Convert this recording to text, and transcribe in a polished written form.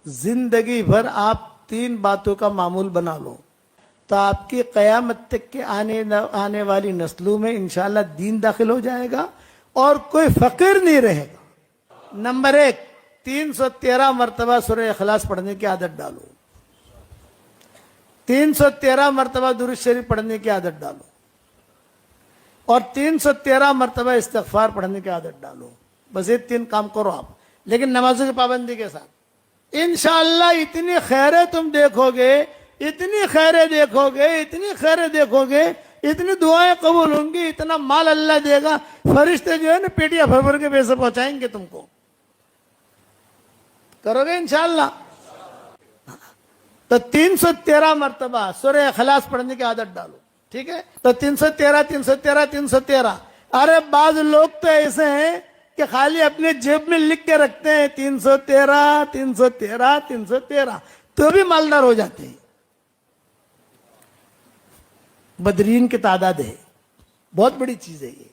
जिंदगी भर आप 3 बातों का मामूल बना लो तो आपकी कयामत तक के आने वाली नस्लों में इंशाल्लाह दीन दाखिल हो जाएगा और कोई फकीर नहीं रहेगा। नंबर 1, 313 मरतबा सूरह इखलास पढ़ने की आदत डालो, 313 मरतबा दुरूद शरीफ पढ़ने की आदत डालो और 313 मरतबा इस्तिग़फ़ार पढ़ने की आदत डालो। बस ये 3 काम करो आप, लेकिन नमाज़ों की पाबंदी के साथ। इंशाअल्लाह इतनी खैरें तुम देखोगे, इतनी खैरें देखोगे, इतनी खैरें देखोगे, इतनी दुआएं कबूल होंगी, इतना माल अल्लाह देगा, फरिश्ते जो है ना पेटियां भर भर के पैसे पहुंचाएंगे तुमको। करोगे इंशाअल्लाह? तो 313 मरतबा सूरह इखलास पढ़ने की आदत डालो, ठीक है? तो 313 313 313। अरे बाज लोग तो ऐसे हैं कि खाली अपने जेब में लिख के रखते हैं 313 313 313, तो भी मालदार हो जाते हैं। बदरीन की तादाद है, बहुत बड़ी चीज है ये।